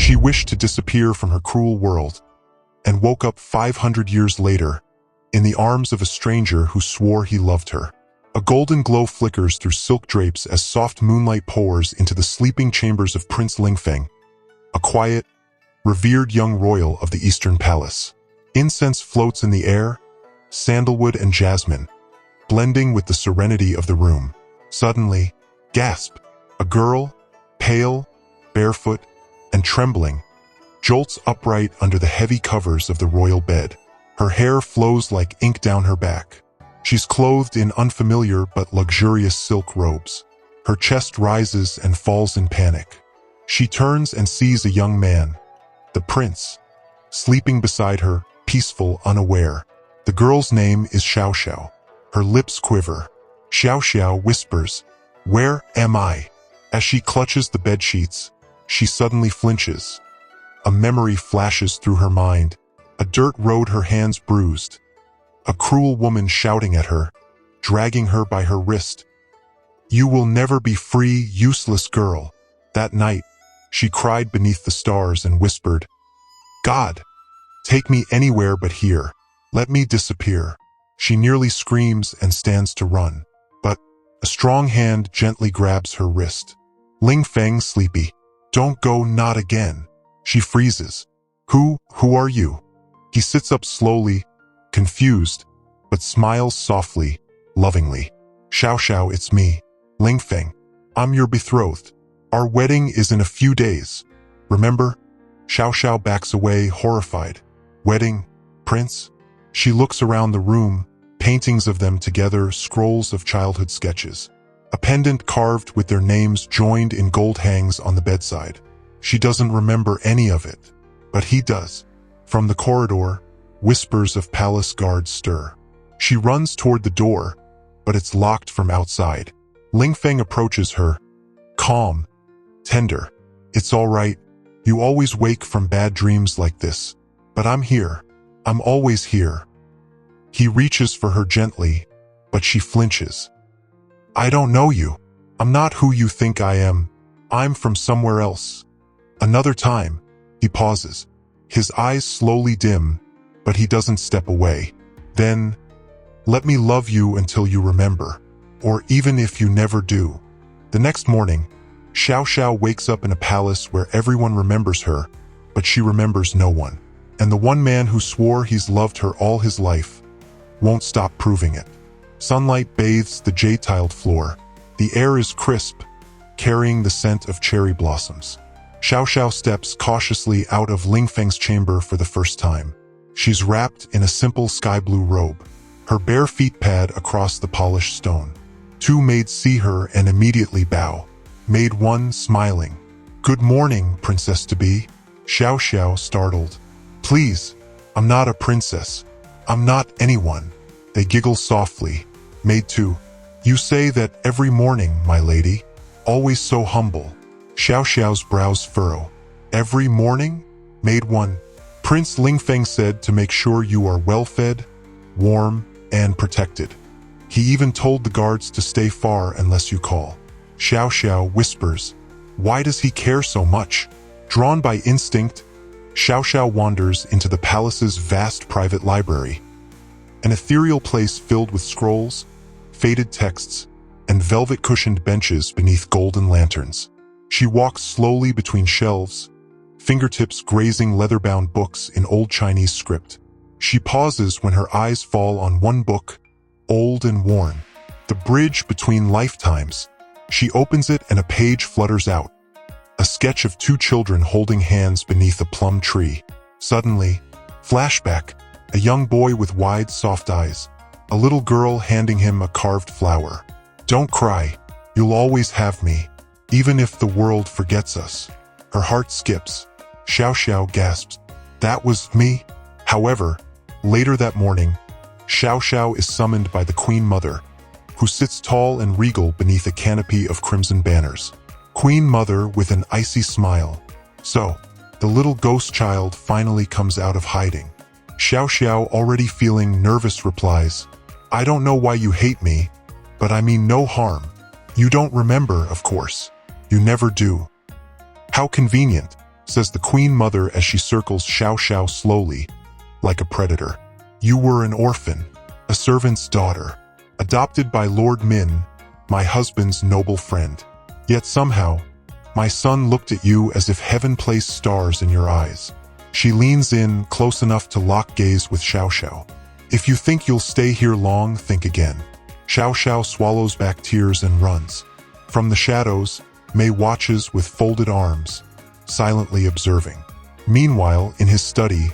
She wished to disappear from her cruel world, and woke up 500 years later, in the arms of a stranger who swore he loved her. A golden glow flickers through silk drapes as soft moonlight pours into the sleeping chambers of Prince Lingfeng, a quiet, revered young royal of the Eastern Palace. Incense floats in the air, sandalwood and jasmine, blending with the serenity of the room. Suddenly, gasp! A girl, pale, barefoot, and trembling, jolts upright under the heavy covers of the royal bed. Her hair flows like ink down her back. She's clothed in unfamiliar but luxurious silk robes. Her chest rises and falls in panic. She turns and sees a young man, the prince, sleeping beside her, peaceful, unaware. The girl's name is XIAOXIAO. Her lips quiver. XIAOXIAO whispers, "Where am I?" As she clutches the bedsheets, she suddenly flinches. A memory flashes through her mind. A dirt road, her hands bruised. A cruel woman shouting at her, dragging her by her wrist. "You will never be free, useless girl." That night, she cried beneath the stars and whispered, "God, take me anywhere but here. Let me disappear." She nearly screams and stands to run, but a strong hand gently grabs her wrist. Lingfeng, sleepy. "Don't go, not again." She freezes. Who are you?" He sits up slowly, confused, but smiles softly, lovingly. "XIAOXIAO, it's me, Lingfeng. I'm your betrothed. Our wedding is in a few days. Remember?" XIAOXIAO backs away, horrified. "Wedding? Prince?" She looks around the room, paintings of them together, scrolls of childhood sketches. A pendant carved with their names joined in gold hangs on the bedside. She doesn't remember any of it, but he does. From the corridor, whispers of palace guards stir. She runs toward the door, but it's locked from outside. Lingfeng approaches her, calm, tender. "It's all right. You always wake from bad dreams like this. But I'm here. I'm always here." He reaches for her gently, but she flinches. "I don't know you. I'm not who you think I am. I'm from somewhere else." Another time, he pauses. His eyes slowly dim, but he doesn't step away. Then, "Let me love you until you remember, or even if you never do." The next morning, XIAOXIAO wakes up in a palace where everyone remembers her, but she remembers no one. And the one man who swore he's loved her all his life won't stop proving it. Sunlight bathes the jade-tiled floor. The air is crisp, carrying the scent of cherry blossoms. XIAOXIAO steps cautiously out of Lingfeng's chamber for the first time. She's wrapped in a simple sky-blue robe, her bare feet pad across the polished stone. Two maids see her and immediately bow. Maid 1 smiling. "Good morning, princess-to-be." XIAOXIAO startled. "Please, I'm not a princess. I'm not anyone." They giggle softly. Maid 2. "You say that every morning, my lady. Always so humble." XIAOXIAO's brows furrow. "Every morning?" Maid 1. "Prince Lingfeng said to make sure you are well-fed, warm, and protected. He even told the guards to stay far unless you call." XIAOXIAO whispers, "Why does he care so much?" Drawn by instinct, XIAOXIAO wanders into the palace's vast private library, an ethereal place filled with scrolls, faded texts, and velvet-cushioned benches beneath golden lanterns. She walks slowly between shelves, fingertips grazing leather-bound books in old Chinese script. She pauses when her eyes fall on one book, old and worn, "The Bridge Between Lifetimes." She opens it and a page flutters out, a sketch of two children holding hands beneath a plum tree. Suddenly, flashback, a young boy with wide, soft eyes, a little girl handing him a carved flower. "Don't cry, you'll always have me, even if the world forgets us." Her heart skips. XIAOXIAO gasps, "That was me?" However, later that morning, XIAOXIAO is summoned by the Queen Mother, who sits tall and regal beneath a canopy of crimson banners. Queen Mother with an icy smile. So, the little ghost child finally comes out of hiding. XIAOXIAO, already feeling nervous, replies, "I don't know why you hate me, but I mean no harm. You don't remember, of course. You never do." "How convenient," says the Queen Mother as she circles XIAOXIAO slowly, like a predator. You were an orphan, a servant's daughter, adopted by Lord Min, my husband's noble friend. Yet somehow, my son looked at you as if heaven placed stars in your eyes. She leans in, close enough to lock gaze with XIAOXIAO. If you think you'll stay here long, think again. XIAOXIAO swallows back tears and runs. From the shadows, Mei watches with folded arms, silently observing. Meanwhile, in his study,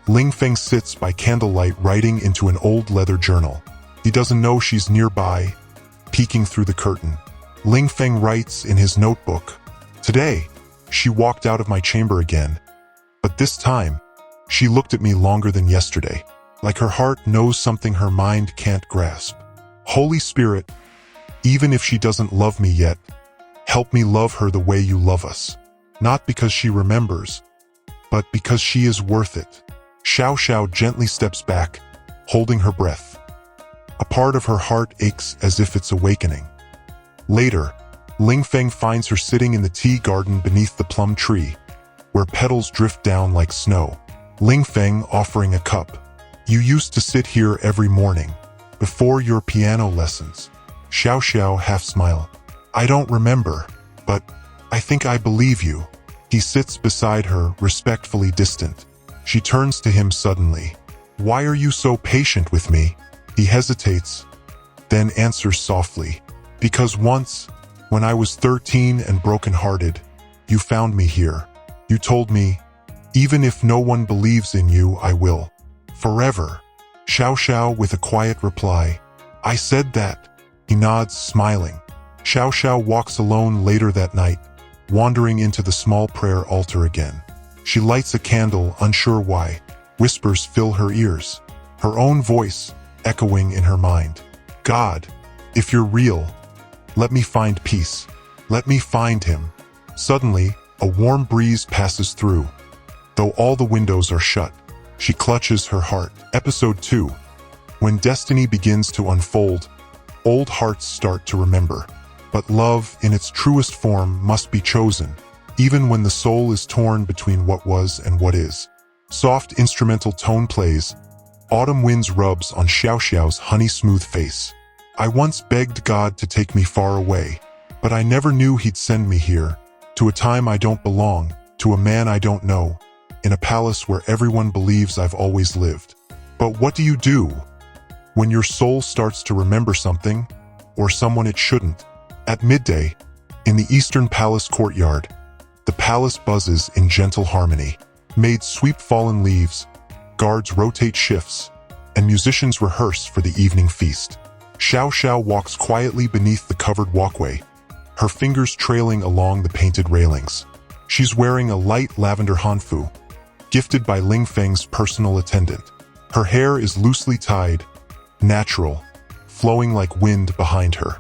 Lingfeng sits by candlelight writing into an old leather journal. He doesn't know she's nearby, peeking through the curtain. Lingfeng writes in his notebook, "Today, she walked out of my chamber again. But this time, she looked at me longer than yesterday, like her heart knows something her mind can't grasp. Holy Spirit, even if she doesn't love me yet, help me love her the way you love us. Not because she remembers, but because she is worth it." XIAOXIAO gently steps back, holding her breath. A part of her heart aches as if it's awakening. Later, Lingfeng finds her sitting in the tea garden beneath the plum tree, where petals drift down like snow. Lingfeng offering a cup. "You used to sit here every morning, before your piano lessons." XIAOXIAO half smile. "I don't remember, but I think I believe you." He sits beside her, respectfully distant. She turns to him suddenly. "Why are you so patient with me?" He hesitates, then answers softly. "Because once, when I was 13 and broken-hearted, you found me here. You told me, even if no one believes in you, I will. Forever." XIAOXIAO with a quiet reply. "I said that." He nods, smiling. XIAOXIAO walks alone later that night, wandering into the small prayer altar again. She lights a candle, unsure why. Whispers fill her ears, her own voice echoing in her mind. "God, if you're real, let me find peace. Let me find him." Suddenly, a warm breeze passes through. Though all the windows are shut, she clutches her heart. Episode 2. When destiny begins to unfold, old hearts start to remember. But love, in its truest form, must be chosen, even when the soul is torn between what was and what is. Soft instrumental tone plays. Autumn winds rubs on XIAOXIAO's honey-smooth face. "I once begged God to take me far away, but I never knew he'd send me here, to a time I don't belong, to a man I don't know, in a palace where everyone believes I've always lived." But what do you do when your soul starts to remember something, or someone it shouldn't? At midday, in the Eastern Palace courtyard, the palace buzzes in gentle harmony. Maids sweep fallen leaves, guards rotate shifts, and musicians rehearse for the evening feast. XIAOXIAO walks quietly beneath the covered walkway, her fingers trailing along the painted railings. She's wearing a light lavender hanfu, gifted by Lingfeng's personal attendant. Her hair is loosely tied, natural, flowing like wind behind her.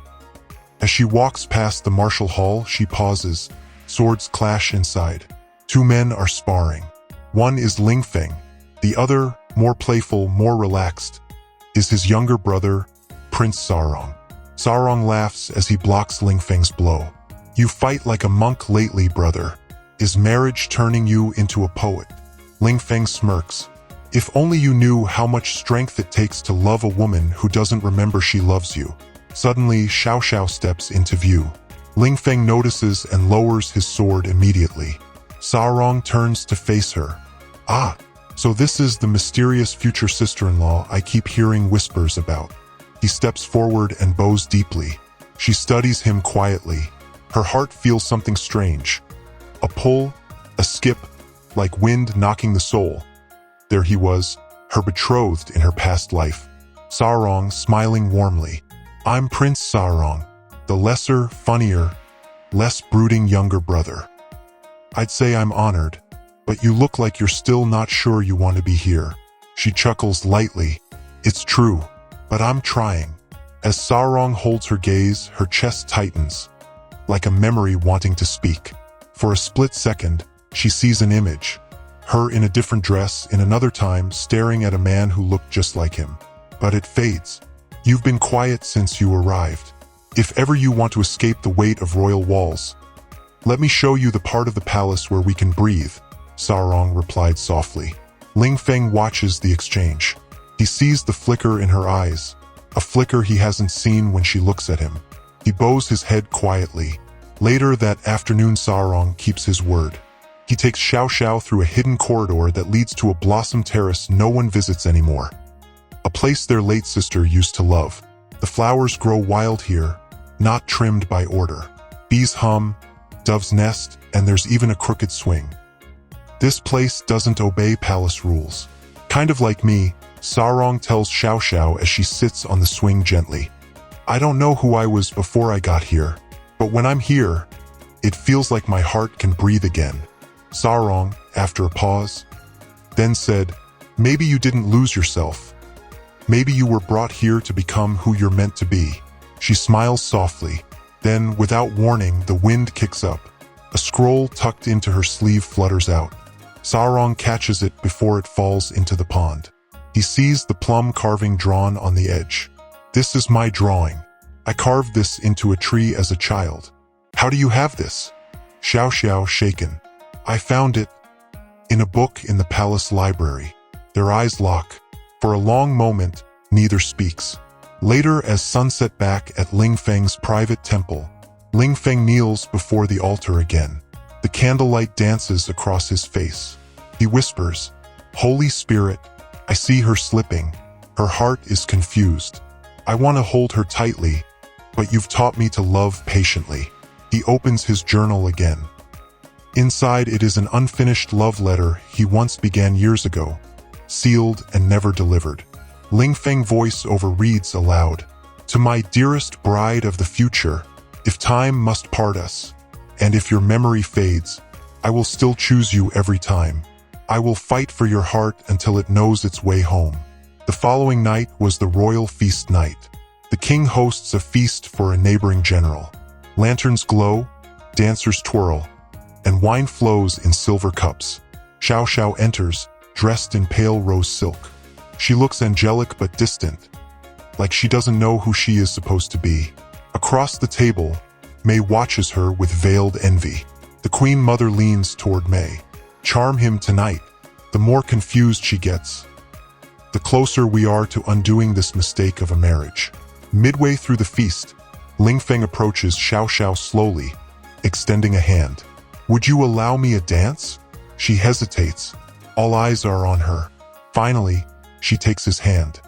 As she walks past the martial hall, she pauses. Swords clash inside. Two men are sparring. One is Lingfeng. The other, more playful, more relaxed, is his younger brother, Prince Sarong. Sarong laughs as he blocks Lingfeng's blow. "You fight like a monk lately, brother. Is marriage turning you into a poet?" Lingfeng smirks. "If only you knew how much strength it takes to love a woman who doesn't remember she loves you." Suddenly, XIAOXIAO steps into view. Lingfeng notices and lowers his sword immediately. Sarong turns to face her. "Ah, so this is the mysterious future sister-in-law I keep hearing whispers about." He steps forward and bows deeply. She studies him quietly. Her heart feels something strange. A pull, a skip, like wind knocking the soul. There he was, her betrothed in her past life. Sarong smiling warmly. "I'm Prince Sarong, the lesser, funnier, less brooding younger brother. I'd say I'm honored, but you look like you're still not sure you want to be here." She chuckles lightly. "It's true, but I'm trying." As Sarong holds her gaze, her chest tightens, like a memory wanting to speak. For a split second, she sees an image. Her in a different dress, in another time, staring at a man who looked just like him. But it fades. "You've been quiet since you arrived. If ever you want to escape the weight of royal walls, Let me show you the part of the palace where we can breathe, Sarong replied softly. Ling Feng watches the exchange. He sees the flicker in her eyes, a flicker he hasn't seen when she looks at him. He bows his head quietly. Later that afternoon, Sarong keeps his word. He takes Xiao Xiao through a hidden corridor that leads to a blossom terrace no one visits anymore. A place their late sister used to love. The flowers grow wild here, not trimmed by order. Bees hum, doves nest, and there's even a crooked swing. This place doesn't obey palace rules. Kind of like me, Sarong tells Xiao Xiao as she sits on the swing gently. I don't know who I was before I got here, but when I'm here, it feels like my heart can breathe again. Sarong, after a pause, then said, maybe you didn't lose yourself. Maybe you were brought here to become who you're meant to be. She smiles softly. Then, without warning, the wind kicks up. A scroll tucked into her sleeve flutters out. Sarong catches it before it falls into the pond. He sees the plum carving drawn on the edge. This is my drawing. I carved this into a tree as a child. How do you have this? Xiao Xiao shaken. I found it in a book in the palace library. Their eyes lock. For a long moment, neither speaks. Later, as sunset back at Ling Feng's private temple, Ling Feng kneels before the altar again. The candlelight dances across his face. He whispers, Holy Spirit, I see her slipping. Her heart is confused. I want to hold her tightly, but you've taught me to love patiently. He opens his journal again. Inside it is an unfinished love letter he once began years ago, sealed and never delivered. Ling Feng voice over reads aloud. To my dearest bride of the future, if time must part us, and if your memory fades, I will still choose you every time. I will fight for your heart until it knows its way home. The following night was the royal feast night. The king hosts a feast for a neighboring general. Lanterns glow, dancers twirl, and wine flows in silver cups. Xiao Xiao enters, dressed in pale rose silk. She looks angelic but distant, like she doesn't know who she is supposed to be. Across the table, Mei watches her with veiled envy. The Queen Mother leans toward Mei. Charm him tonight. The more confused she gets, the closer we are to undoing this mistake of a marriage. Midway through the feast, Ling Feng approaches Xiao Xiao slowly, extending a hand. Would you allow me a dance? She hesitates. All eyes are on her. Finally, she takes his hand.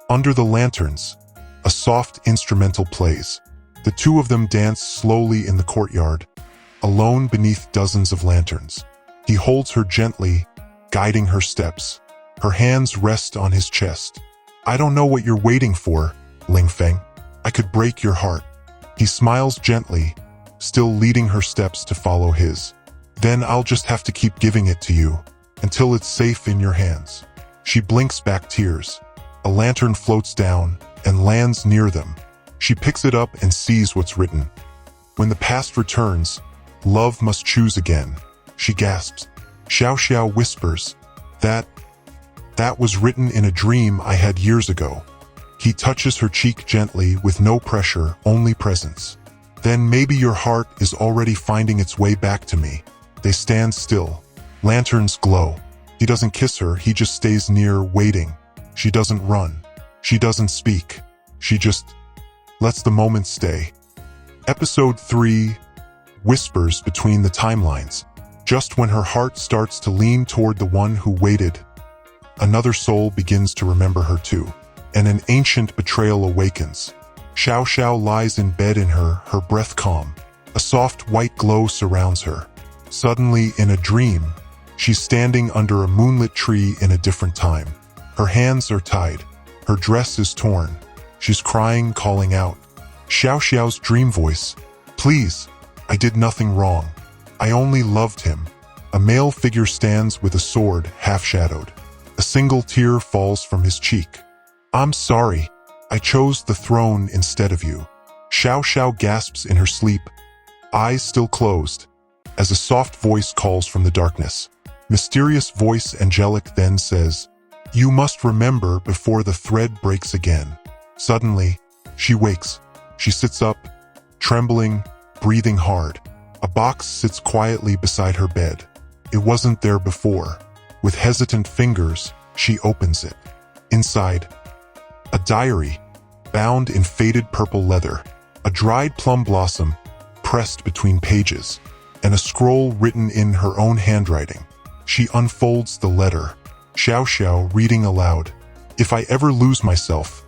Under the lanterns, a soft instrumental plays. The two of them dance slowly in the courtyard, alone beneath dozens of lanterns. He holds her gently, guiding her steps. Her hands rest on his chest. I don't know what you're waiting for, Ling Feng. I could break your heart. He smiles gently, still leading her steps to follow his. Then I'll just have to keep giving it to you, until it's safe in your hands. She blinks back tears. A lantern floats down and lands near them. She picks it up and sees what's written. When the past returns, love must choose again. She gasps. Xiao Xiao whispers, That was written in a dream I had years ago. He touches her cheek gently with no pressure, only presence. Then maybe your heart is already finding its way back to me. They stand still. Lanterns glow. He doesn't kiss her, he just stays near, waiting. She doesn't run. She doesn't speak. She just lets the moment stay. Episode 3, Whispers Between the Timelines. Just when her heart starts to lean toward the one who waited, another soul begins to remember her too, and an ancient betrayal awakens. Xiao Xiao lies in bed in her breath calm. A soft white glow surrounds her. Suddenly, in a dream, she's standing under a moonlit tree in a different time. Her hands are tied. Her dress is torn. She's crying, calling out. Xiao Xiao's dream voice. Please, I did nothing wrong. I only loved him. A male figure stands with a sword, half-shadowed. A single tear falls from his cheek. I'm sorry. I chose the throne instead of you. Xiao Xiao gasps in her sleep, eyes still closed, as a soft voice calls from the darkness. Mysterious voice angelic then says, You must remember before the thread breaks again. Suddenly, she wakes. She sits up, trembling, breathing hard. A box sits quietly beside her bed. It wasn't there before. With hesitant fingers, she opens it. Inside, a diary, bound in faded purple leather, a dried plum blossom pressed between pages, and a scroll written in her own handwriting. She unfolds the letter. XIAOXIAO reading aloud. If I ever lose myself,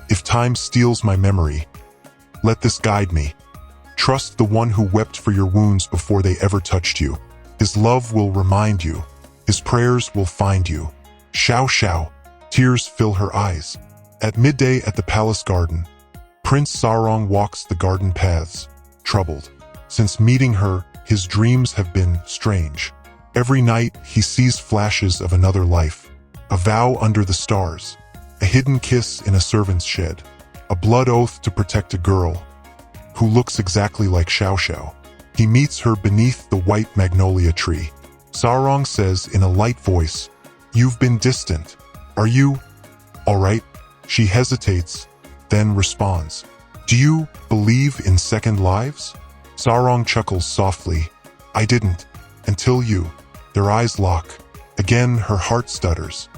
if time steals my memory, let this guide me. Trust the one who wept for your wounds before they ever touched you. His love will remind you. His prayers will find you. XIAOXIAO. Tears fill her eyes. At midday at the palace garden, Prince Sarong walks the garden paths, troubled. Since meeting her, his dreams have been strange. Every night he sees flashes of another life, a vow under the stars, a hidden kiss in a servant's shed, a blood oath to protect a girl who looks exactly like XIAOXIAO. He meets her beneath the white magnolia tree. Sarong says in a light voice, "You've been distant. Are you all right?" She hesitates, then responds, "Do you believe in second lives?" Sarong chuckles softly, "I didn't, until you." Their eyes lock. Again, her heart stutters.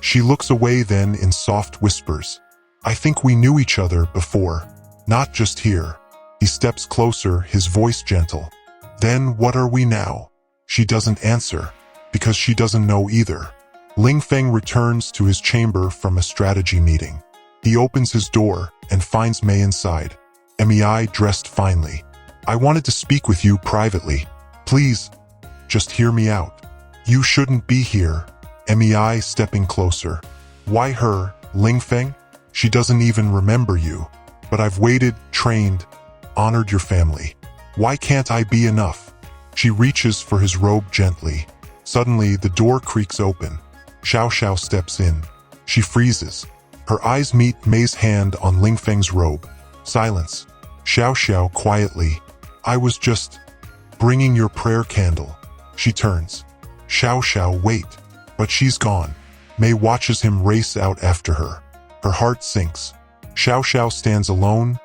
She looks away then in soft whispers, "I think we knew each other before, not just here." He steps closer, his voice gentle. "Then what are we now?" She doesn't answer, because she doesn't know either. Ling Feng returns to his chamber from a strategy meeting. He opens his door and finds Mei inside. Mei dressed finely. "I wanted to speak with you privately. Please, just hear me out." "You shouldn't be here." Mei stepping closer. "Why her, Ling Feng? She doesn't even remember you. But I've waited, trained, honored your family. Why can't I be enough?" She reaches for his robe gently. Suddenly, the door creaks open. XIAOXIAO steps in. She freezes. Her eyes meet Mei's hand on Ling Feng's robe. Silence. XIAOXIAO quietly, "I was just bringing your prayer candle." She turns. XIAOXIAO, wait. But she's gone. Mei watches him race out after her. Her heart sinks. XIAOXIAO stands alone,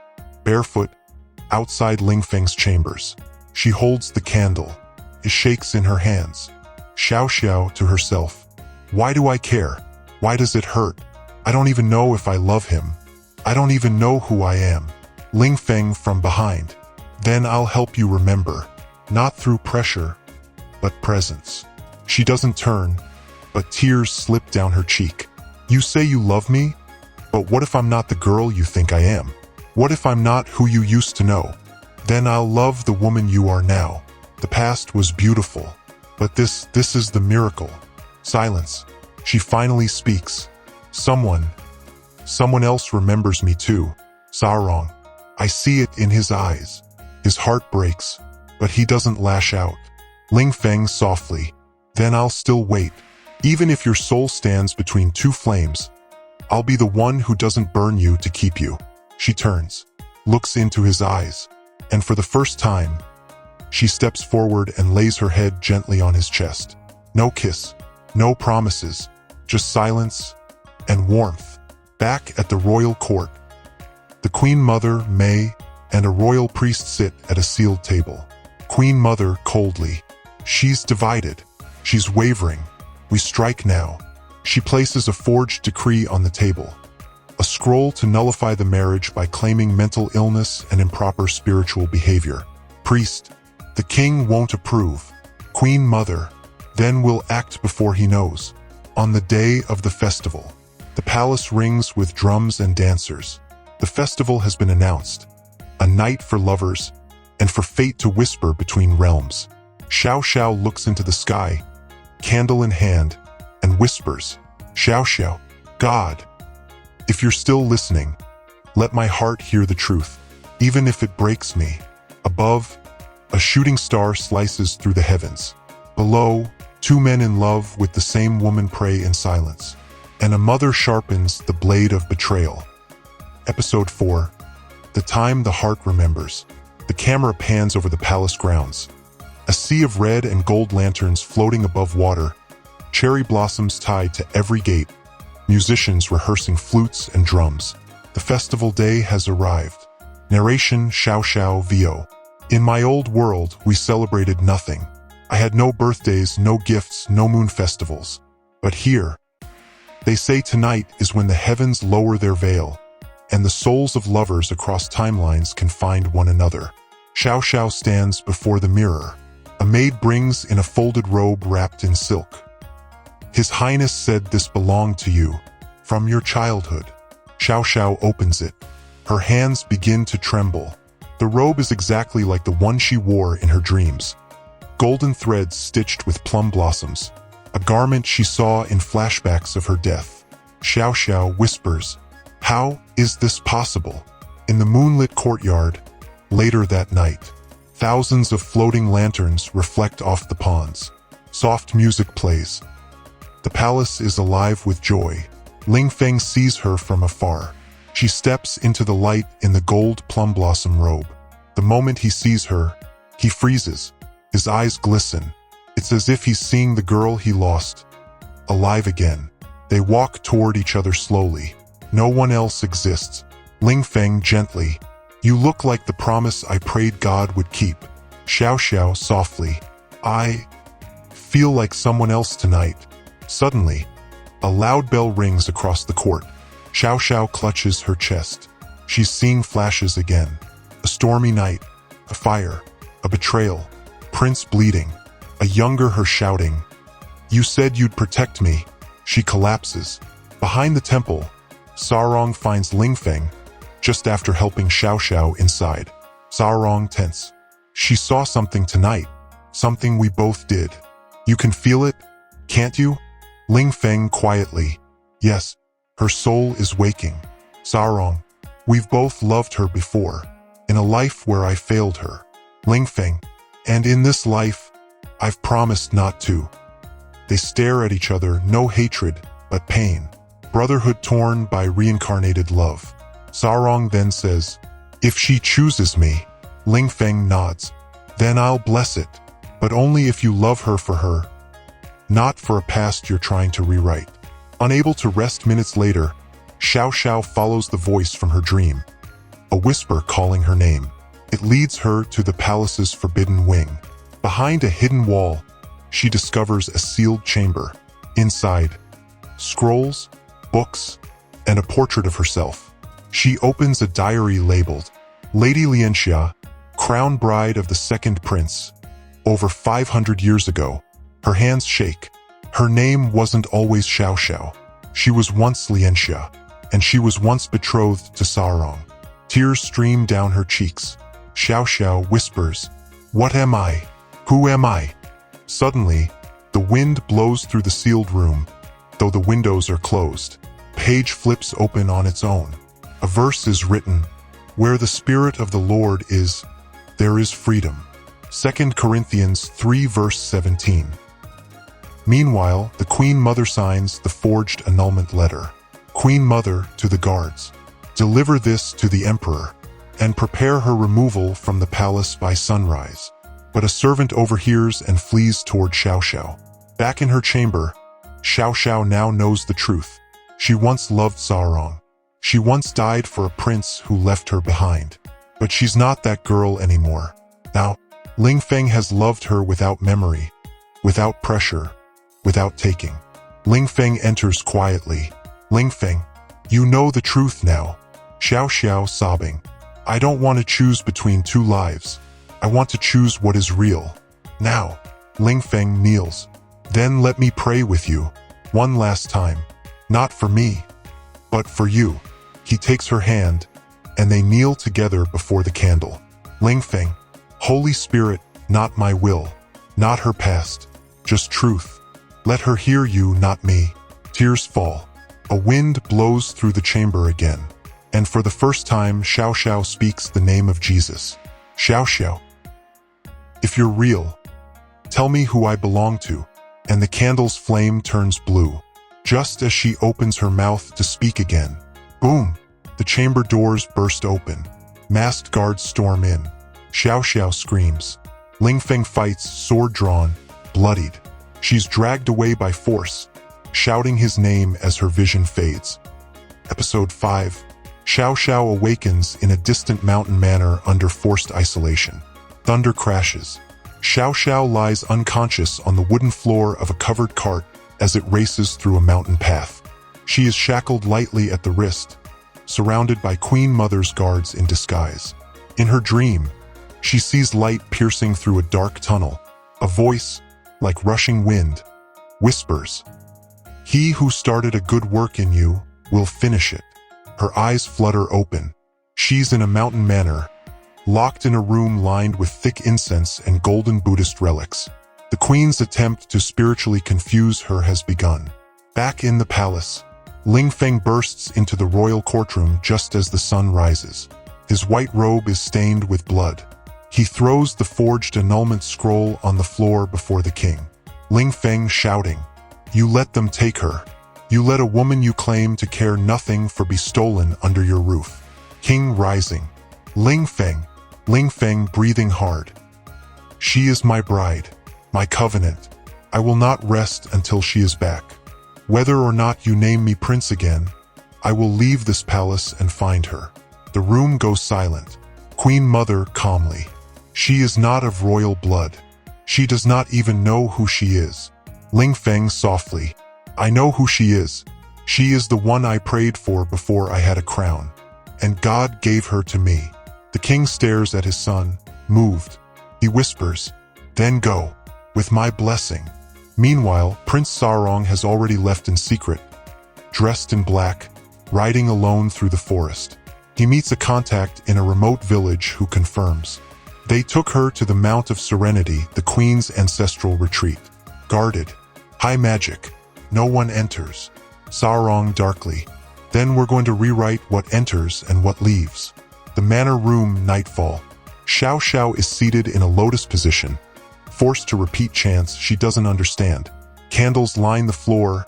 barefoot, outside Ling Feng's chambers. She holds the candle. It shakes in her hands. XIAOXIAO to herself, "Why do I care? Why does it hurt? I don't even know if I love him. I don't even know who I am." Ling Feng from behind. "Then I'll help you remember. Not through pressure, but presence." She doesn't turn, but tears slip down her cheek. "You say you love me? But what if I'm not the girl you think I am? What if I'm not who you used to know? Then I'll love the woman you are now. The past was beautiful, but this is the miracle." Silence. She finally speaks. Someone else remembers me too. Sarong. I see it in his eyes. His heart breaks, but he doesn't lash out. Ling Feng softly. "Then I'll still wait. Even if your soul stands between two flames, I'll be the one who doesn't burn you to keep you." She turns, looks into his eyes, and for the first time, she steps forward and lays her head gently on his chest. No kiss, no promises, just silence and warmth. Back at the royal court, the Queen Mother, Mei, and a royal priest sit at a sealed table. Queen Mother coldly. She's divided. She's wavering. "We strike now." She places a forged decree on the table. A scroll to nullify the marriage by claiming mental illness and improper spiritual behavior. Priest. "The king won't approve." Queen Mother. "Then we'll act before he knows." On the day of the festival, the palace rings with drums and dancers. The festival has been announced. A night for lovers, and for fate to whisper between realms. XIAOXIAO looks into the sky, candle in hand, and whispers, "XIAOXIAO, God, if you're still listening, let my heart hear the truth, even if it breaks me." Above, a shooting star slices through the heavens. Below, two men in love with the same woman pray in silence, and a mother sharpens the blade of betrayal. Episode 4. The Time the Heart Remembers. The camera pans over the palace grounds. A sea of red and gold lanterns floating above water, cherry blossoms tied to every gate, musicians rehearsing flutes and drums. The festival day has arrived. Narration XIAOXIAO VO. In my old world, we celebrated nothing. I had no birthdays, no gifts, no moon festivals. But here, they say tonight is when the heavens lower their veil, and the souls of lovers across timelines can find one another. XIAOXIAO stands before the mirror. A maid brings in a folded robe wrapped in silk. His Highness said this belonged to you, from your childhood. XIAOXIAO opens it. Her hands begin to tremble. The robe is exactly like the one she wore in her dreams. Golden threads stitched with plum blossoms, a garment she saw in flashbacks of her death. XIAOXIAO whispers, "How is this possible?" In the moonlit courtyard, later that night, thousands of floating lanterns reflect off the ponds. Soft music plays. The palace is alive with joy. Lingfeng sees her from afar. She steps into the light in the gold plum blossom robe. The moment he sees her, he freezes. His eyes glisten. It's as if he's seeing the girl he lost, alive again. They walk toward each other slowly. No one else exists. Lingfeng gently, "You look like the promise I prayed God would keep." XIAOXIAO softly, "I feel like someone else tonight." Suddenly, a loud bell rings across the court. XIAOXIAO clutches her chest. She's seeing flashes again. A stormy night, a fire, a betrayal, Prince bleeding, a younger her shouting, "You said you'd protect me." She collapses. Behind the temple, Sarong finds Lingfeng just after helping XIAOXIAO inside. Sarong tense. "She saw something tonight, something we both did. You can feel it, can't you?" Lingfeng quietly, "Yes, her soul is waking." Sarong, "We've both loved her before, in a life where I failed her." Lingfeng, "And in this life, I've promised not to." They stare at each other, no hatred, but pain. Brotherhood torn by reincarnated love. Sarong then says, "If she chooses me," Lingfeng nods, "then I'll bless it, but only if you love her for her, not for a past you're trying to rewrite." Unable to rest minutes later, XIAOXIAO follows the voice from her dream, a whisper calling her name. It leads her to the palace's forbidden wing. Behind a hidden wall, she discovers a sealed chamber. Inside, scrolls, books, and a portrait of herself. She opens a diary labeled, "Lady Lianxia, crown bride of the second prince, over 500 years ago." Her hands shake. Her name wasn't always XIAOXIAO. She was once Lianxia, and she was once betrothed to Sarong. Tears stream down her cheeks. XIAOXIAO whispers, "What am I? Who am I?" Suddenly, the wind blows through the sealed room, though the windows are closed. Page flips open on its own. A verse is written, "Where the Spirit of the Lord is, there is freedom." 2 Corinthians 3 verse 17. Meanwhile, the Queen Mother signs the forged annulment letter. Queen Mother to the guards, "Deliver this to the Emperor, and prepare her removal from the palace by sunrise." But a servant overhears and flees toward XIAOXIAO. Back in her chamber, XIAOXIAO now knows the truth. She once loved Sarong. She once died for a prince who left her behind. But she's not that girl anymore. Now, Lingfeng has loved her without memory, without pressure, without taking. Lingfeng enters quietly. "Lingfeng, you know the truth now." XIAOXIAO sobbing, "I don't want to choose between two lives. I want to choose what is real. Now." Lingfeng kneels. "Then let me pray with you, one last time. Not for me, but for you." He takes her hand, and they kneel together before the candle. Lingfeng, "Holy Spirit, not my will, not her past, just truth. Let her hear you, not me." Tears fall. A wind blows through the chamber again, and for the first time XIAOXIAO speaks the name of Jesus. "XIAOXIAO, if you're real, tell me who I belong to." And the candle's flame turns blue. Just as she opens her mouth to speak again, boom! The chamber doors burst open. Masked guards storm in. XIAOXIAO screams. Lingfeng fights, sword drawn, bloodied. She's dragged away by force, shouting his name as her vision fades. Episode 5. XIAOXIAO awakens in a distant mountain manor under forced isolation. Thunder crashes. XIAOXIAO lies unconscious on the wooden floor of a covered cart as it races through a mountain path. She is shackled lightly at the wrist, surrounded by Queen Mother's guards in disguise. In her dream, she sees light piercing through a dark tunnel. A voice, like rushing wind, whispers, "He who started a good work in you will finish it." Her eyes flutter open. She's in a mountain manor, locked in a room lined with thick incense and golden Buddhist relics. The queen's attempt to spiritually confuse her has begun. Back in the palace, Ling Feng bursts into the royal courtroom just as the sun rises. His white robe is stained with blood. He throws the forged annulment scroll on the floor before the king. Ling Feng shouting, "You let them take her. You let a woman you claim to care nothing for be stolen under your roof." King rising. Ling Feng breathing hard. "She is my bride, my covenant. I will not rest until she is back. Whether or not you name me prince again, I will leave this palace and find her." The room goes silent. Queen Mother calmly. She is not of royal blood. She does not even know who she is. Ling Feng softly. "I know who she is. She is the one I prayed for before I had a crown. And God gave her to me." The king stares at his son, moved. He whispers, "Then go, with my blessing." Meanwhile, Prince Sarong has already left in secret, dressed in black, riding alone through the forest. He meets a contact in a remote village who confirms. They took her to the Mount of Serenity, the queen's ancestral retreat. Guarded. High magic. No one enters. Sarong darkly. "Then we're going to rewrite what enters and what leaves." The manor room, nightfall. XIAOXIAO is seated in a lotus position, forced to repeat chants she doesn't understand. Candles line the floor,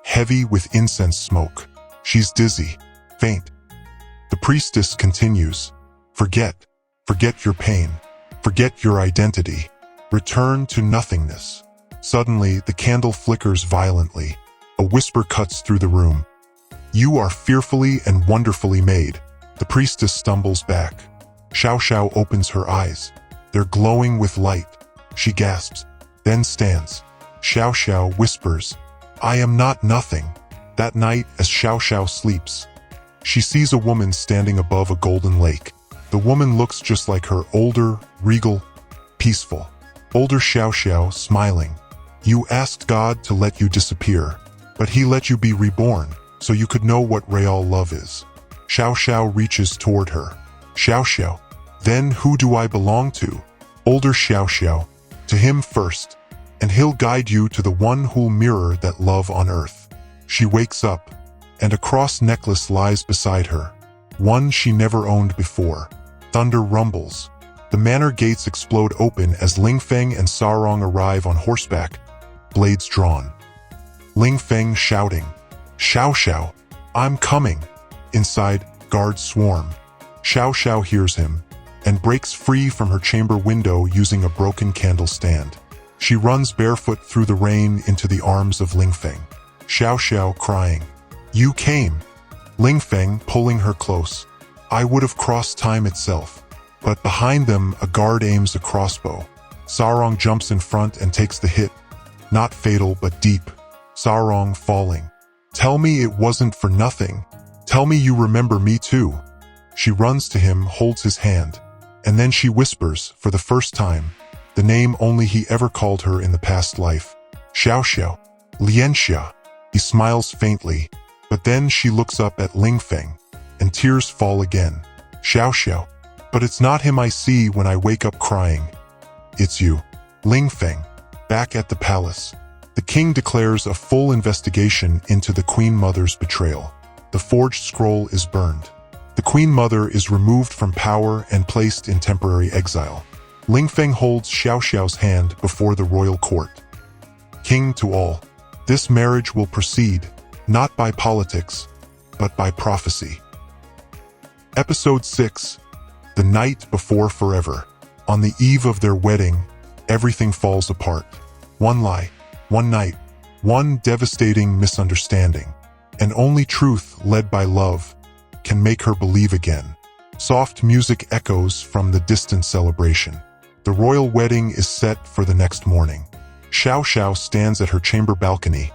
heavy with incense smoke. She's dizzy, faint. The priestess continues, Forget your pain. Forget your identity. Return to nothingness." Suddenly, the candle flickers violently. A whisper cuts through the room. "You are fearfully and wonderfully made." The priestess stumbles back. XIAOXIAO opens her eyes. They're glowing with light. She gasps, then stands. XIAOXIAO whispers, "I am not nothing." That night, as XIAOXIAO sleeps, she sees a woman standing above a golden lake. The woman looks just like her, older, regal, peaceful. Older XIAOXIAO smiling. "You asked God to let you disappear, but he let you be reborn, so you could know what real love is." XIAOXIAO reaches toward her. XIAOXIAO, "Then who do I belong to?" Older XIAOXIAO, "To him first, and he'll guide you to the one who'll mirror that love on earth." She wakes up, and a cross necklace lies beside her, one she never owned before. Thunder rumbles. The manor gates explode open as Ling Feng and Sarong arrive on horseback, blades drawn. Ling Feng shouting, "XIAOXIAO, I'm coming." Inside, guards swarm. XIAOXIAO hears him and breaks free from her chamber window using a broken candle stand. She runs barefoot through the rain into the arms of Ling Feng. XIAOXIAO crying, "You came." Ling Feng pulling her close. "I would have crossed time itself." But behind them, a guard aims a crossbow. Sarong jumps in front and takes the hit. Not fatal, but deep. Sarong falling. "Tell me it wasn't for nothing. Tell me you remember me too." She runs to him, holds his hand, and then she whispers, for the first time, the name only he ever called her in the past life. "XIAOXIAO, Lianxia." He smiles faintly, but then she looks up at Ling Feng, and tears fall again. "XIAOXIAO, but it's not him I see when I wake up crying. It's you." Ling Feng, back at the palace. The king declares a full investigation into the Queen Mother's betrayal. The forged scroll is burned. The Queen Mother is removed from power and placed in temporary exile. Ling Feng holds XIAOXIAO's hand before the royal court. "King to all, this marriage will proceed, not by politics, but by prophecy." Episode 6. The night before forever. On the eve of their wedding, everything falls apart. One lie, one night, one devastating misunderstanding. And only truth, led by love, can make her believe again. Soft music echoes from the distant celebration. The royal wedding is set for the next morning. XIAOXIAO stands at her chamber balcony,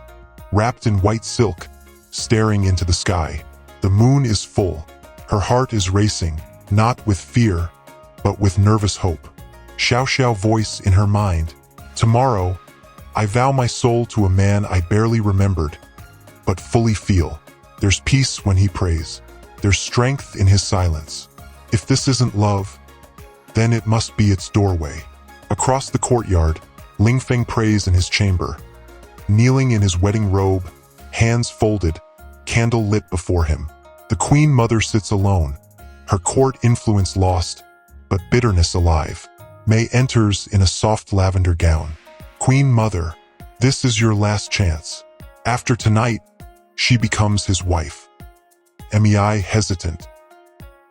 wrapped in white silk, staring into the sky. The moon is full. Her heart is racing, not with fear, but with nervous hope. XIAOXIAO voice in her mind. Tomorrow, I vow my soul to a man I barely remembered, but fully feel. There's peace when he prays. There's strength in his silence. If this isn't love, then it must be its doorway. Across the courtyard, Lingfeng prays in his chamber. Kneeling in his wedding robe, hands folded, candle lit before him. The Queen Mother sits alone, her court influence lost, but bitterness alive. Mei enters in a soft lavender gown. Queen Mother, this is your last chance. After tonight, she becomes his wife. Mei hesitant.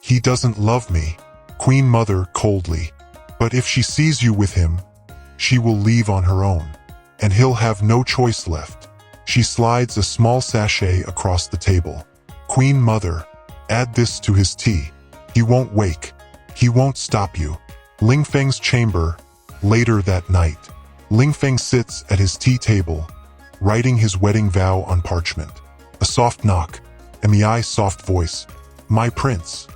He doesn't love me. Queen Mother coldly. But if she sees you with him, she will leave on her own, and he'll have no choice left. She slides a small sachet across the table. Queen Mother, add this to his tea. He won't wake. He won't stop you. Lingfeng's chamber, later that night. Lingfeng sits at his tea table, writing his wedding vow on parchment. A soft knock. Mei's soft voice. My prince.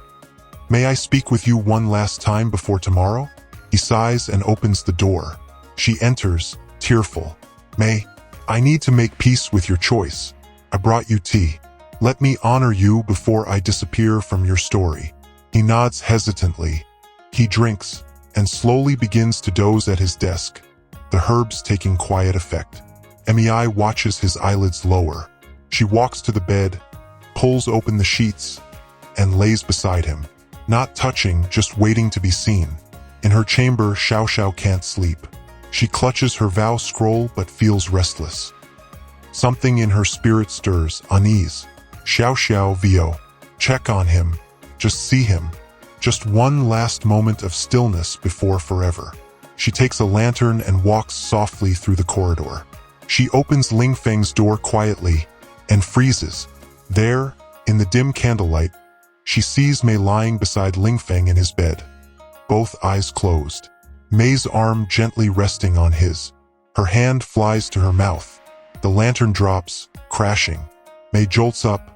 May I speak with you one last time before tomorrow? He sighs and opens the door. She enters, tearful. Mei, I need to make peace with your choice. I brought you tea. Let me honor you before I disappear from your story. He nods hesitantly. He drinks, and slowly begins to doze at his desk, the herbs taking quiet effect. Mei watches his eyelids lower. She walks to the bed, pulls open the sheets, and lays beside him. Not touching, just waiting to be seen. In her chamber, XIAOXIAO can't sleep. She clutches her vow scroll but feels restless. Something in her spirit stirs, unease. XIAOXIAO VO. Check on him. Just see him. Just one last moment of stillness before forever. She takes a lantern and walks softly through the corridor. She opens Lingfeng's door quietly and freezes. There, in the dim candlelight, she sees Mei lying beside Lingfeng in his bed, both eyes closed. Mei's arm gently resting on his. Her hand flies to her mouth. The lantern drops, crashing. Mei jolts up,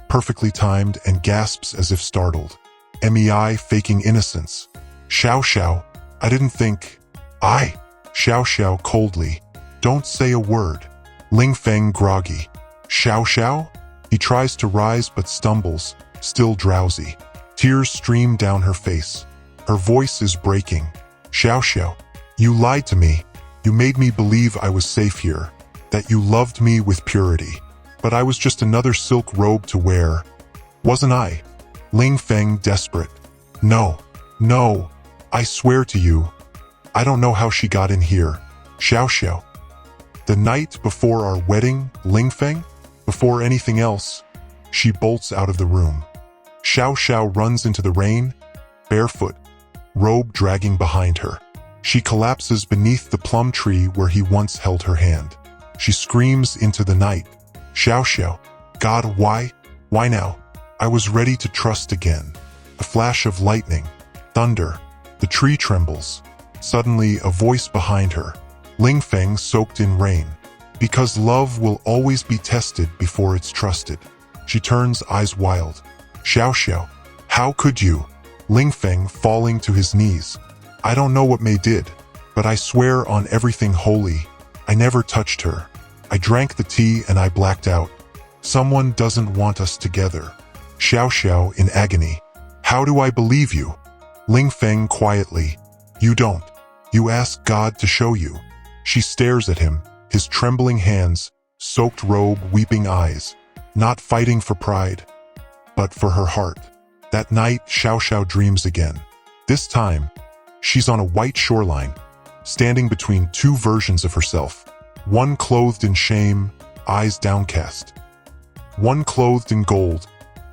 perfectly timed, and gasps as if startled. Mei faking innocence. XIAOXIAO, I didn't think. XIAOXIAO coldly. Don't say a word. Lingfeng groggy. XIAOXIAO? He tries to rise but stumbles, still drowsy. Tears stream down her face. Her voice is breaking. XIAOXIAO, you lied to me. You made me believe I was safe here, that you loved me with purity. But I was just another silk robe to wear, wasn't I? Lingfeng desperate. No, no, I swear to you. I don't know how she got in here. XIAOXIAO. The night before our wedding, Lingfeng? Before anything else, she bolts out of the room. XIAOXIAO runs into the rain, barefoot, robe dragging behind her. She collapses beneath the plum tree where he once held her hand. She screams into the night. XIAOXIAO, God, why? Why now? I was ready to trust again. A flash of lightning, thunder, the tree trembles. Suddenly, a voice behind her. Lingfeng soaked in rain. Because love will always be tested before it's trusted. She turns, eyes wild. XIAOXIAO, how could you? Lingfeng falling to his knees. I don't know what Mei did, but I swear on everything holy, I never touched her. I drank the tea and I blacked out. Someone doesn't want us together. XIAOXIAO in agony. How do I believe you? Lingfeng quietly. You don't. You ask God to show you. She stares at him, his trembling hands, soaked robe, weeping eyes. Not fighting for pride, but for her heart. That night, XIAOXIAO dreams again. This time, she's on a white shoreline, standing between two versions of herself. One clothed in shame, eyes downcast. One clothed in gold,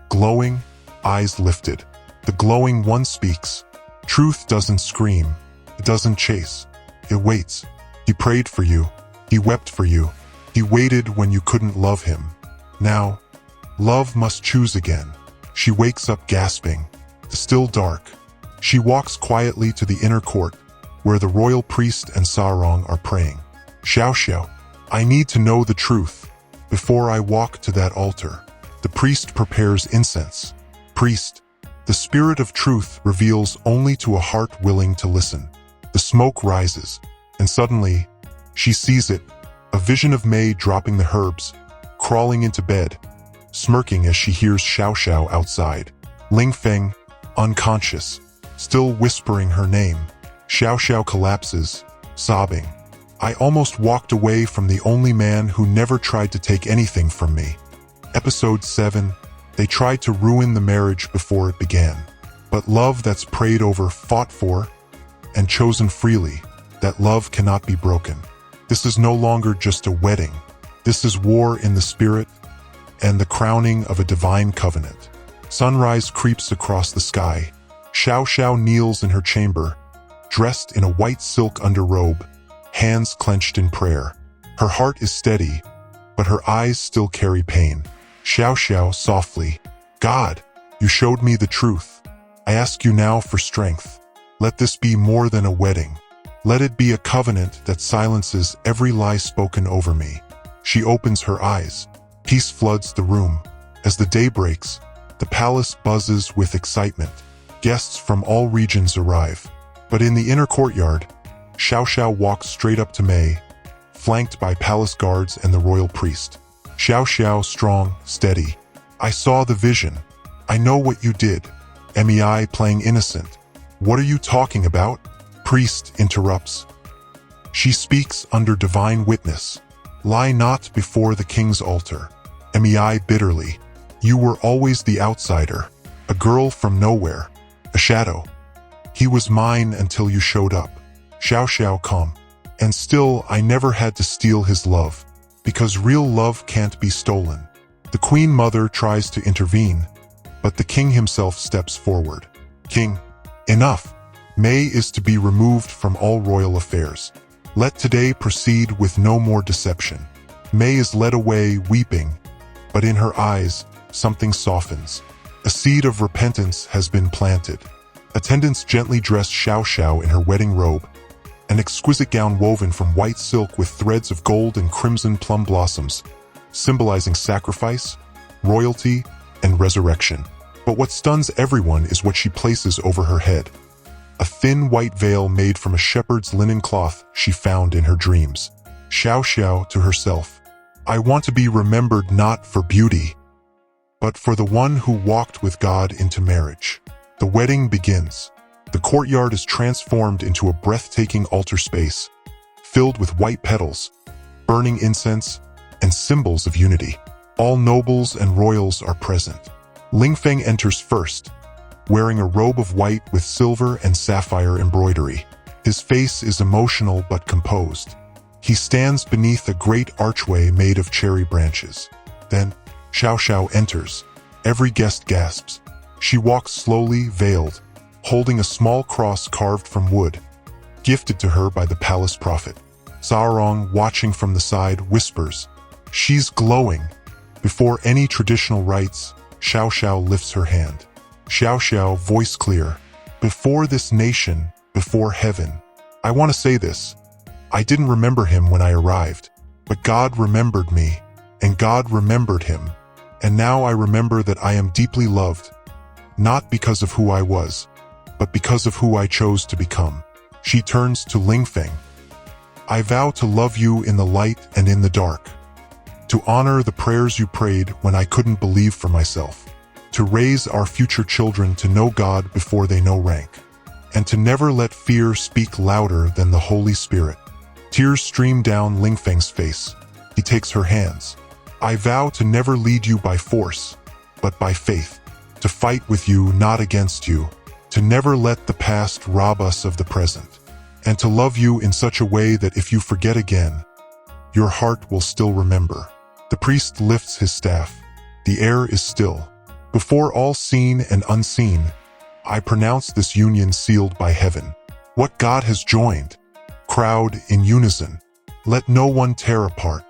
glowing, eyes lifted. The glowing one speaks. Truth doesn't scream. It doesn't chase. It waits. He prayed for you. He wept for you. He waited when you couldn't love him. Now, love must choose again. She wakes up gasping. Still dark. She walks quietly to the inner court, where the royal priest and Sarong are praying. XIAOXIAO, I need to know the truth. Before I walk to that altar, the priest prepares incense. Priest, the spirit of truth reveals only to a heart willing to listen. The smoke rises, and suddenly, she sees it, a vision of May dropping the herbs, crawling into bed, smirking as she hears XIAOXIAO outside. Lingfeng, unconscious, still whispering her name. XIAOXIAO collapses, sobbing. I almost walked away from the only man who never tried to take anything from me. Episode 7, they tried to ruin the marriage before it began. But love that's prayed over, fought for, and chosen freely, that love cannot be broken. This is no longer just a wedding. This is war in the spirit and the crowning of a divine covenant. Sunrise creeps across the sky. XIAOXIAO kneels in her chamber, dressed in a white silk underrobe, hands clenched in prayer. Her heart is steady, but her eyes still carry pain. XIAOXIAO softly, God, you showed me the truth. I ask you now for strength. Let this be more than a wedding. Let it be a covenant that silences every lie spoken over me. She opens her eyes. Peace floods the room. As the day breaks, the palace buzzes with excitement. Guests from all regions arrive. But in the inner courtyard, XIAOXIAO walks straight up to May, flanked by palace guards and the royal priest. XIAOXIAO strong, steady. I saw the vision. I know what you did. Mei playing innocent. What are you talking about? Priest interrupts. She speaks under divine witness. Lie not before the king's altar. Mei bitterly. You were always the outsider, a girl from nowhere, a shadow. He was mine until you showed up. XIAOXIAO calm. And still I never had to steal his love, because real love can't be stolen. The queen mother tries to intervene, but the king himself steps forward. King, enough. May is to be removed from all royal affairs. Let today proceed with no more deception. May is led away weeping, but in her eyes, something softens. A seed of repentance has been planted. Attendants gently dress XIAOXIAO in her wedding robe, an exquisite gown woven from white silk with threads of gold and crimson plum blossoms, symbolizing sacrifice, royalty, and resurrection. But what stuns everyone is what she places over her head. A thin white veil made from a shepherd's linen cloth she found in her dreams. XIAOXIAO to herself, I want to be remembered not for beauty, but for the one who walked with God into marriage. The wedding begins. The courtyard is transformed into a breathtaking altar space, filled with white petals, burning incense, and symbols of unity. All nobles and royals are present. Lingfeng enters first, wearing a robe of white with silver and sapphire embroidery. His face is emotional but composed. He stands beneath a great archway made of cherry branches. Then, XIAOXIAO enters. Every guest gasps. She walks slowly, veiled, holding a small cross carved from wood, gifted to her by the palace prophet. Sarong, watching from the side, whispers, She's glowing. Before any traditional rites, XIAOXIAO lifts her hand. XIAOXIAO, voice clear. Before this nation, before heaven. I want to say this. I didn't remember him when I arrived, but God remembered me, and God remembered him. And now I remember that I am deeply loved, not because of who I was, but because of who I chose to become. She turns to Lingfeng. I vow to love you in the light and in the dark, to honor the prayers you prayed when I couldn't believe for myself, to raise our future children to know God before they know rank, and to never let fear speak louder than the Holy Spirit. Tears stream down Lingfeng's face. He takes her hands. I vow to never lead you by force, but by faith, to fight with you, not against you, to never let the past rob us of the present, and to love you in such a way that if you forget again, your heart will still remember. The priest lifts his staff. The air is still. Before all seen and unseen, I pronounce this union sealed by heaven. What God has joined, crowd in unison. Let no one tear apart.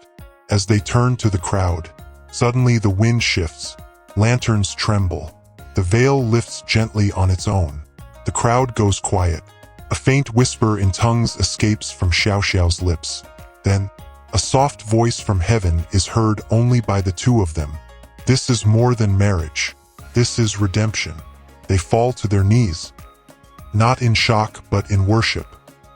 As they turn to the crowd, suddenly the wind shifts. Lanterns tremble. The veil lifts gently on its own. The crowd goes quiet. A faint whisper in tongues escapes from XIAOXIAO's lips. Then, a soft voice from heaven is heard only by the two of them. This is more than marriage. This is redemption. They fall to their knees. Not in shock, but in worship.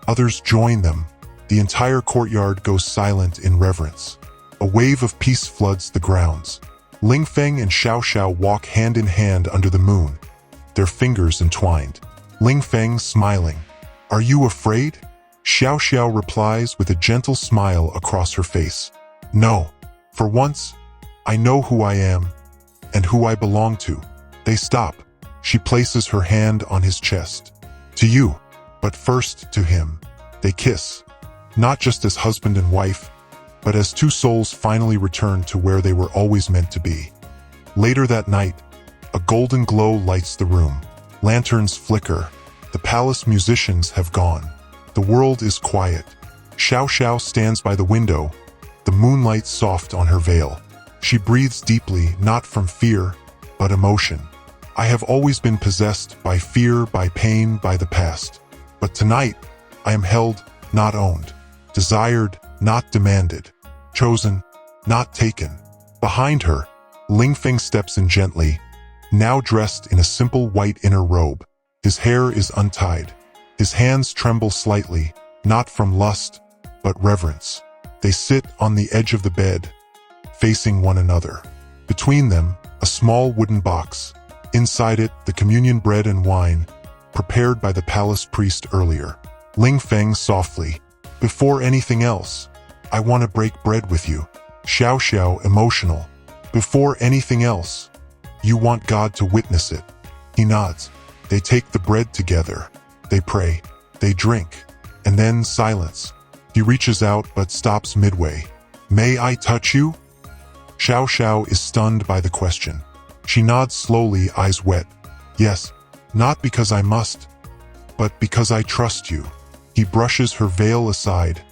Others join them. The entire courtyard goes silent in reverence. A wave of peace floods the grounds. Lingfeng and XIAOXIAO walk hand in hand under the moon, their fingers entwined. Lingfeng smiling. Are you afraid? XIAOXIAO replies with a gentle smile across her face. No. For once, I know who I am and who I belong to. They stop. She places her hand on his chest. To you, but first to him. They kiss. Not just as husband and wife, but as two souls finally return to where they were always meant to be. Later that night, a golden glow lights the room. Lanterns flicker. The palace musicians have gone. The world is quiet. XIAOXIAO stands by the window, the moonlight soft on her veil. She breathes deeply, not from fear, but emotion. I have always been possessed by fear, by pain, by the past. But tonight, I am held, not owned. Desired, not demanded. Chosen, not taken. Behind her, Lingfeng steps in gently, now dressed in a simple white inner robe. His hair is untied. His hands tremble slightly, not from lust, but reverence. They sit on the edge of the bed, facing one another. Between them, a small wooden box. Inside it, the communion bread and wine, prepared by the palace priest earlier. Lingfeng softly. Before anything else, I want to break bread with you. XIAOXIAO emotional. Before anything else, you want God to witness it. He nods. They take the bread together. They pray. They drink. And then silence. He reaches out but stops midway. May I touch you? XIAOXIAO is stunned by the question. She nods slowly, eyes wet. Yes, not because I must, but because I trust you. He brushes her veil aside,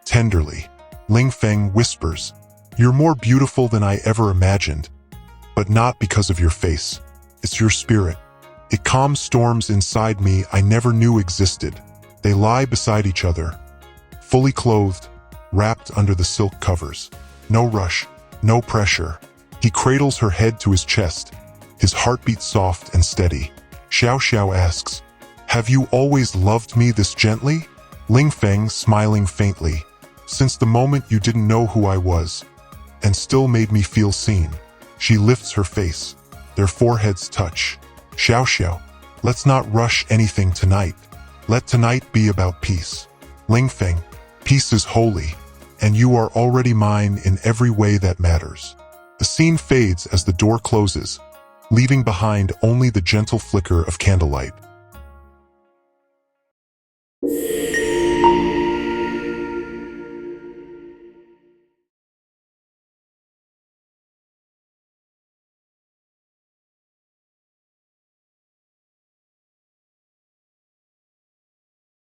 tenderly. Lingfeng whispers, You're more beautiful than I ever imagined, but not because of your face. It's your spirit. It calms storms inside me I never knew existed. They lie beside each other, fully clothed, wrapped under the silk covers. No rush, no pressure. He cradles her head to his chest, his heartbeat soft and steady. XIAOXIAO asks, Have you always loved me this gently? Lingfeng smiling faintly. Since the moment you didn't know who I was, and still made me feel seen. She lifts her face. Their foreheads touch. XIAOXIAO, let's not rush anything tonight. Let tonight be about peace. Lingfeng, peace is holy, and you are already mine in every way that matters. The scene fades as the door closes, leaving behind only the gentle flicker of candlelight.